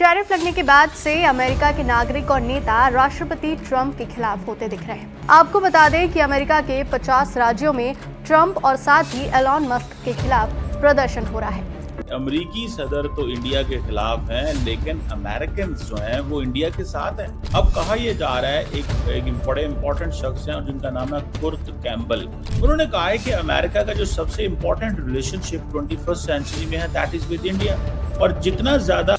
Tariff लगने के बाद से अमेरिका के नागरिक और नेता राष्ट्रपति ट्रंप के खिलाफ होते दिख रहे हैं। आपको बता दें कि अमेरिका के 50 राज्यों में ट्रंप और साथ ही एलॉन मस्क के खिलाफ प्रदर्शन हो रहा है। अमेरिकी सदर तो इंडिया के खिलाफ हैं, लेकिन अमेरिकन जो हैं वो इंडिया के साथ हैं। अब कहा यह जा रहा है, एक बड़े इंपॉर्टेंट शख्स हैं जिनका नाम है कुर्ट कैम्बल। उन्होंने कहा है कि अमेरिका का जो सबसे इंपॉर्टेंट रिलेशनशिप 21st सेंचुरी में है, दैट इज विद इंडिया। और जितना ज्यादा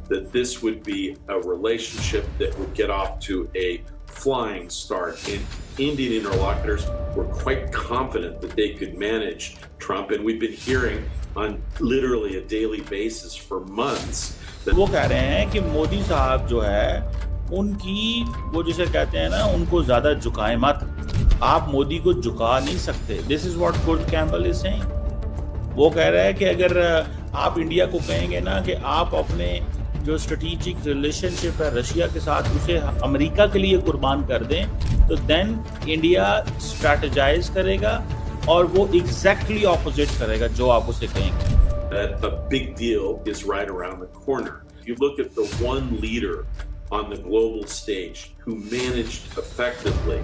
that this would be a relationship that would get off to a flying start. And Indian interlocutors were quite confident that they could manage Trump, and we've been hearing on literally a daily basis for months that वो कह रहे हैं कि मोदी साहब जो है उनकी, वो जिसे कहते हैं ना, उनको ज्यादा झुकाए मत, आप मोदी को झुका नहीं सकते। This is what Kurt Campbell is saying. वो कह रहा है कि अगर आप इंडिया को कहेंगे ना कि आप अपने जो स्ट्रेटेजिक रिलेशनशिप है रशिया के साथ उसे अमेरिका के लिए कुर्बान कर दें, तो देन इंडिया स्ट्रैटेजाइज करेगा और वो एग्जैक्टली ऑपोजिट करेगा जो आप उसे कहेंगे। a big deal is right around the corner. If you look at the one leader on the global stage who managed effectively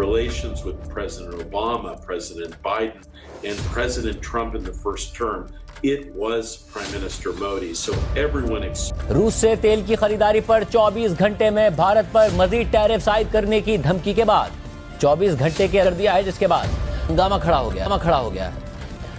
relations with President Obama, President Biden, and President Trump in the first term, it was Prime Minister Modi. So everyone रूस से तेल की खरीदारी पर 24 घंटे में भारत पर मजीद tariff आयद करने की धमकी के बाद 24 घंटे के कर दिया है, जिसके बाद हंगामा खड़ा हो गया है।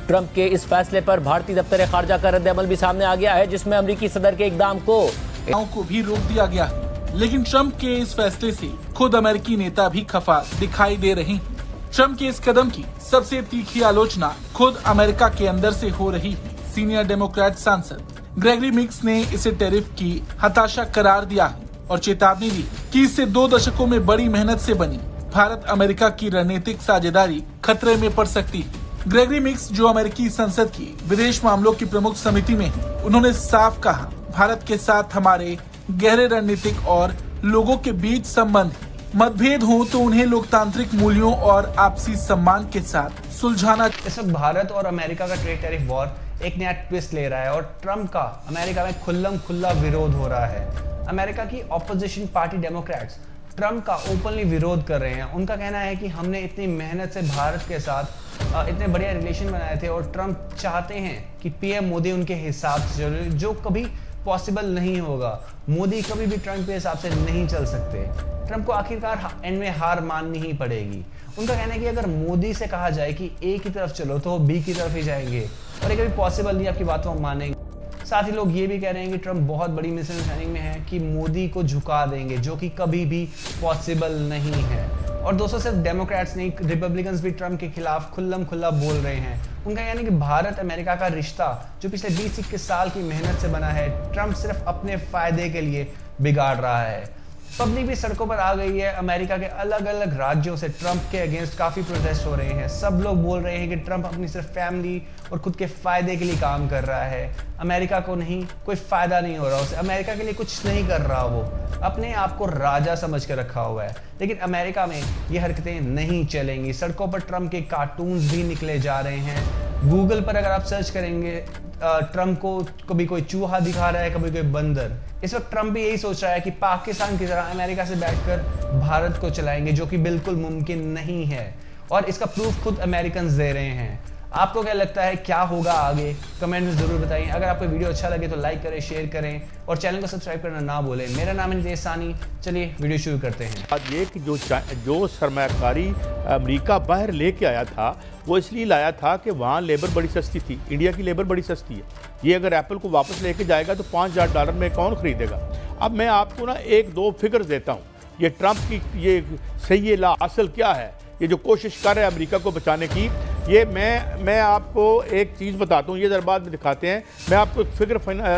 ट्रंप के इस फैसले पर भारतीय दफ्तर खारजा का रद्द-ए-अमल भी सामने आ गया है, जिसमें अमेरिकी सदर के इकदाम को भी रोक दिया गया है। लेकिन ट्रंप के इस फैसले से खुद अमेरिकी नेता भी खफा दिखाई दे रहे हैं। ट्रंप के इस कदम की सबसे तीखी आलोचना खुद अमेरिका के अंदर से हो रही है। सीनियर डेमोक्रेट सांसद ग्रेगरी मिक्स ने इसे टैरिफ की हताशा करार दिया है और चेतावनी दी कि इससे 2 दशकों में बड़ी मेहनत से बनी भारत अमेरिका की रणनीतिक साझेदारी खतरे में पड़ सकती है। ग्रेगरी मिक्स, जो अमेरिकी संसद की विदेश मामलों की प्रमुख समिति में है, उन्होंने साफ कहा, भारत के साथ हमारे गहरे रणनीतिक और लोगों के बीच संबंध, मतभेद हो तो उन्हें लोकतांत्रिक मूल्यों और आपसी सम्मान के साथ सुलझाना। इस वक्त भारत और अमेरिका का ट्रेड टैरिफ वॉर एक नया ट्विस्ट ले रहा है और ट्रंप का अमेरिका में खुल्ला विरोध हो रहा है। अमेरिका की ऑपोजिशन पार्टी डेमोक्रेट्स ट्रंप का ओपनली विरोध कर रहे हैं। उनका कहना है कि हमने इतनी मेहनत से भारत के साथ इतने बढ़िया रिलेशन बनाए थे और ट्रंप चाहते हैं कि पीएम मोदी उनके हिसाब से चले, जो कभी पॉसिबल नहीं होगा। मोदी कभी भी ट्रंप के हिसाब से नहीं चल सकते। ट्रंप को आखिरकार एंड में हार माननी ही पड़ेगी। उनका कहना है कि अगर मोदी से कहा जाए कि ए की तरफ चलो तो वो बी की तरफ ही जाएंगे और ये कभी पॉसिबल नहीं, आपकी बात को मानेंगे। साथ ही लोग ये भी कह रहे हैं कि ट्रंप बहुत बड़ी मिसअंडरस्टैंडिंग में है कि मोदी को झुका देंगे, जो कि कभी भी पॉसिबल नहीं है। और दोस्तों, सिर्फ डेमोक्रेट्स नहीं, रिपब्लिकन्स भी ट्रंप के खिलाफ खुल्ला बोल रहे हैं। उनका यानी कि भारत अमेरिका का रिश्ता जो पिछले 20-21 साल की मेहनत से बना है, ट्रंप सिर्फ अपने फायदे के लिए बिगाड़ रहा है। पब्लिक भी सड़कों पर आ गई है। अमेरिका के अलग अलग राज्यों से ट्रंप के अगेंस्ट काफी प्रोटेस्ट हो रहे हैं। सब लोग बोल रहे हैं कि ट्रंप अपनी सिर्फ फैमिली और खुद के फायदे के लिए काम कर रहा है। अमेरिका को नहीं, कोई फायदा नहीं हो रहा उसे, अमेरिका के लिए कुछ नहीं कर रहा। वो अपने आप को राजा समझ कर रखा हुआ है। लेकिन अमेरिका में ये हरकतें नहीं चलेंगी। सड़कों पर ट्रंप के कार्टून्स भी निकले जा रहे हैं। गूगल पर अगर आप सर्च करेंगे, ट्रंप को कभी कोई चूहा दिखा रहा है, कभी कोई बंदर। इस वक्त ट्रंप भी यही सोच रहा है कि पाकिस्तान की तरह अमेरिका से बैठकर भारत को चलाएंगे, जो कि बिल्कुल मुमकिन नहीं है। और इसका प्रूफ खुद अमेरिकन दे रहे हैं। आपको क्या लगता है, क्या होगा आगे? कमेंट में जरूर बताइए। अगर आपको वीडियो अच्छा लगे तो लाइक करें, शेयर करें और चैनल को सब्सक्राइब करना ना भूलें। मेरा नाम है नितेश सानी। चलिए वीडियो शुरू करते हैं। आज ये कि जो सरमायाकारी अमेरिका बाहर लेके आया था, वो इसलिए लाया था कि वहाँ लेबर बड़ी सस्ती थी। इंडिया की लेबर बड़ी सस्ती है। ये अगर एप्पल को वापस लेके जाएगा तो $5000 में कौन खरीदेगा? अब मैं आपको ना 1-2 फिगर्स देता हूँ। ये ट्रंप की ये सही ला असल क्या है, ये जो कोशिश कर रहे हैं अमेरिका को बचाने की। ये मैं आपको एक चीज़ बताता हूँ, ये ज़रा बाद में दिखाते हैं। मैं आपको फिगर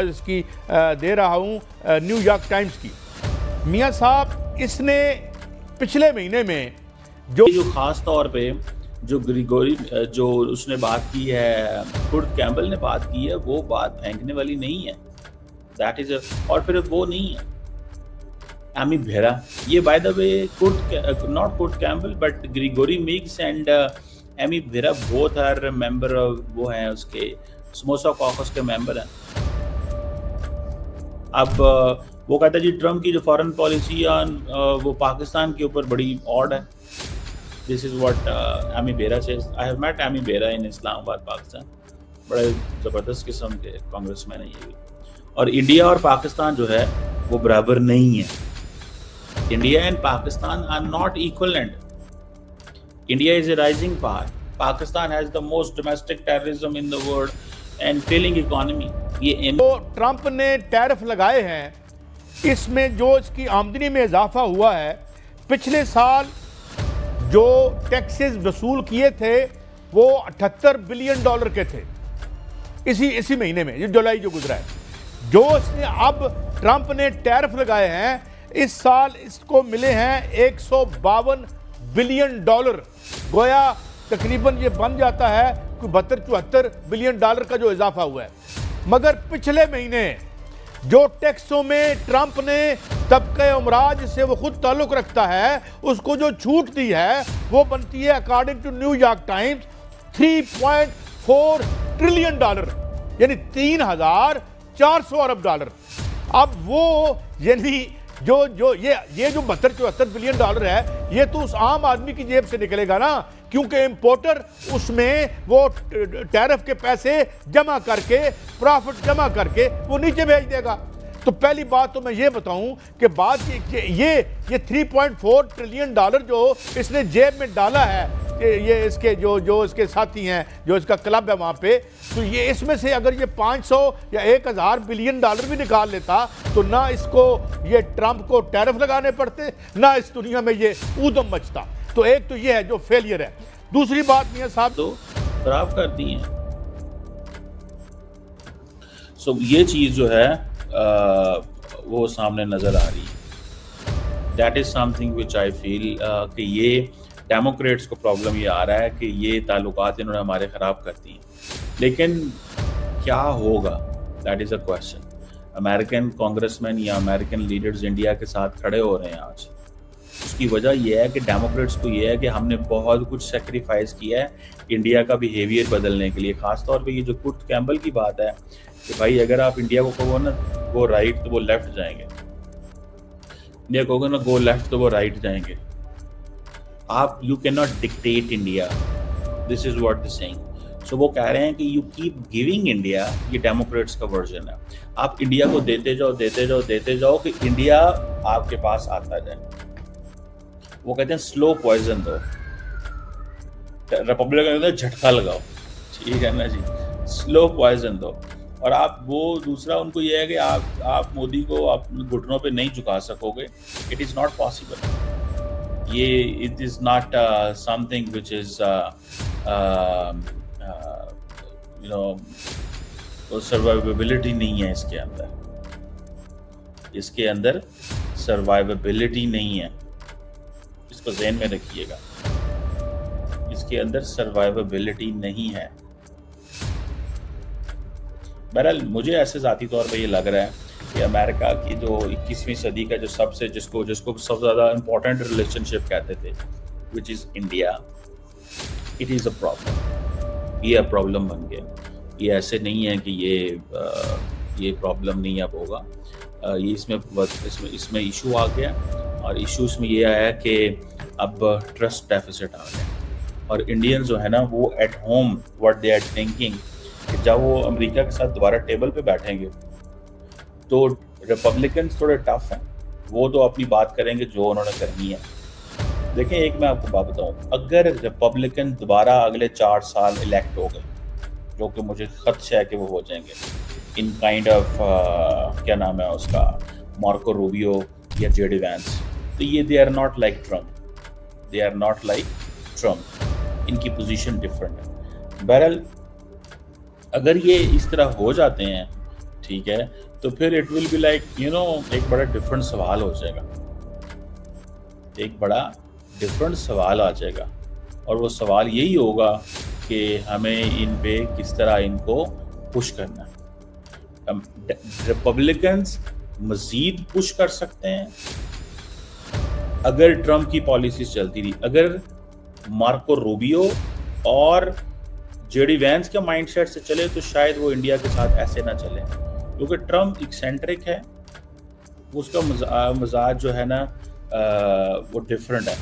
इसकी दे रहा हूँ न्यूयॉर्क टाइम्स की। मियाँ साहब, इसने पिछले महीने में जो ख़ास तौर पे जो ग्रिगोरी जो उसने बात की है, कुर्ट कैम्बल ने बात की है, वो बात फेंकने वाली नहीं है। दैट इज और फिर वो नहीं है एमी भेरा। ये by the way not Kurt Campbell but Gregory Meeks and Ami Bera both are member, वो हैं उसके समोसा कॉकस के मेंबर हैं। अब वो कहता है जी ट्रम्प की जो फॉरेन पॉलिसी वो पाकिस्तान के ऊपर बड़ी ऑड है। This is what Ami Bera says. I have met Ami Bera in Islamabad, Pakistan. बड़े ज़बरदस्त किस्म के कांग्रेसमैन है ये भी। और इंडिया और पाकिस्तान जो है वो बराबर नहीं है। India and Pakistan are not equivalent. India is a rising power. Pakistan has the most domestic terrorism in the world and failing economy. ये तो ट्रंप ने टैरिफ लगाए हैं, इसमें जो इसकी आमदनी में इजाफा हुआ है, पिछले साल जो टैक्सेस वसूल किए थे वो $78 बिलियन के थे इसी महीने में, ये जुलाई जो गुजरा है। जो इसने अब ट्रंप ने टैरिफ लगाए हैं, इस साल इसको मिले हैं $152 बिलियन। गोया तकरीबन ये बन जाता है कोई 72-74 बिलियन का जो इजाफा हुआ है। मगर पिछले महीने जो टैक्सों में ट्रंप ने तबके उमराज से वो खुद ताल्लुक रखता है, उसको जो छूट दी है वो बनती है according to New York Times $3.4 trillion, यानी $3,400 अरब। अब वो यानी जो ये जो 72-74 बिलियन है, ये तो उस आम आदमी की जेब से निकलेगा ना, क्योंकि इंपोर्टर उसमें वो टैरिफ के पैसे जमा करके, प्रॉफिट जमा करके वो नीचे भेज देगा। तो पहली बात तो मैं ये बताऊं कि बात ये $3.4 ट्रिलियन जो इसने जेब में डाला है, ये इसके जो इसके साथी हैं, जो इसका क्लब है वहाँ पे, तो ये इसमें से अगर ये 500 या 1000 बिलियन भी निकाल लेता तो ना इसको ये ट्रंप को टैरिफ लगाने पड़ते, ना इस दुनिया में ये ऊधम मचता। तो एक तो ये है जो फेलियर है। दूसरी बात मियां साहब तो खराब कर दी है। सो ये चीज जो है वो सामने नजर आ रही है। That is something which I feel कि ये डेमोक्रेट्स को प्रॉब्लम ये आ रहा है कि ये ताल्लुकात इन्होंने हमारे ख़राब कर दिए। लेकिन क्या होगा, that is a question. American congressman या अमेरिकन लीडर्स इंडिया के साथ खड़े हो रहे हैं आज। उसकी वजह यह है कि डेमोक्रेट्स को यह है कि हमने बहुत कुछ सेक्रीफाइस किया है इंडिया का बिहेवियर बदलने के लिए। ख़ासतौर पे ये जो कुर्ट कैम्बल की बात है कि भाई अगर आप इंडिया को कहो ना गो राइट तो वो लेफ्ट जाएंगे, इंडिया कहोगे ना गो लेफ्ट तो वो राइट जाएंगे। आप you can not dictate India, this is what the saying. So वो कह रहे हैं कि यू कीप गिविंग इंडिया, ये डेमोक्रेट्स का वर्जन है। आप इंडिया को देते जाओ कि इंडिया आपके पास आता जाए। वो कहते हैं स्लो पॉइजन दो, रिपब्लिकन कहते हैं झटका लगाओ, ठीक है ना जी, स्लो पॉइजन दो। और आप वो दूसरा उनको ये है कि आप मोदी को आप घुटनों पे नहीं झुका सकोगे। It is not possible. ये it is not something which is you know survivability नहीं है इसके अंदर सर्वाइवेबिलिटी नहीं है, इसको ज़हन में रखिएगा। इसके अंदर सर्वाइवेबिलिटी नहीं है। बहरहाल मुझे ऐसे ज़ाती तौर पे ये लग रहा है कि अमेरिका की जो 21वीं सदी का जो सबसे जिसको सबसे ज़्यादा इम्पोर्टेंट रिलेशनशिप कहते थे, which is India, it is a problem. ये प्रॉब्लम बन गया। ये ऐसे नहीं है कि ये प्रॉब्लम नहीं अब होगा। ये इसमें इशू आ गया, और इशू इसमें ये आया कि अब ट्रस्ट डेफिसिट आ गया। और इंडियंस जो है ना वो at home what they are thinking कि जब वो अमेरिका के साथ दोबारा टेबल पे बैठेंगे तो रिपब्लिकन्स थोड़े टफ हैं, वो तो अपनी बात करेंगे जो उन्होंने करनी है। देखें एक मैं आपको बात बताऊं, अगर रिपब्लिकन दोबारा अगले 4 साल इलेक्ट हो गए, जो कि मुझे खदशा है कि वो हो जाएंगे, इन काइंड ऑफ क्या नाम है उसका, मार्को रूबियो या जेडी वैंस, तो ये they are not like Trump, इनकी पोजीशन डिफरेंट है। बहरहाल अगर ये इस तरह हो जाते हैं, ठीक है, तो फिर it will be like you know एक बड़ा डिफरेंट सवाल हो जाएगा, एक बड़ा डिफरेंट सवाल आ जाएगा। और वो सवाल यही होगा कि हमें इन पे किस तरह इनको पुश करना है। रिपब्लिकन्स मजीद पुश कर सकते हैं अगर ट्रम्प की पॉलिसी चलती रही। अगर मार्को रूबियो और जेडी वैंस के माइंडसेट से चले तो शायद वो इंडिया के साथ ऐसे ना चले, क्योंकि ट्रम्प एक्सेंट्रिक है उसका मजाज जो है ना वो डिफरेंट है।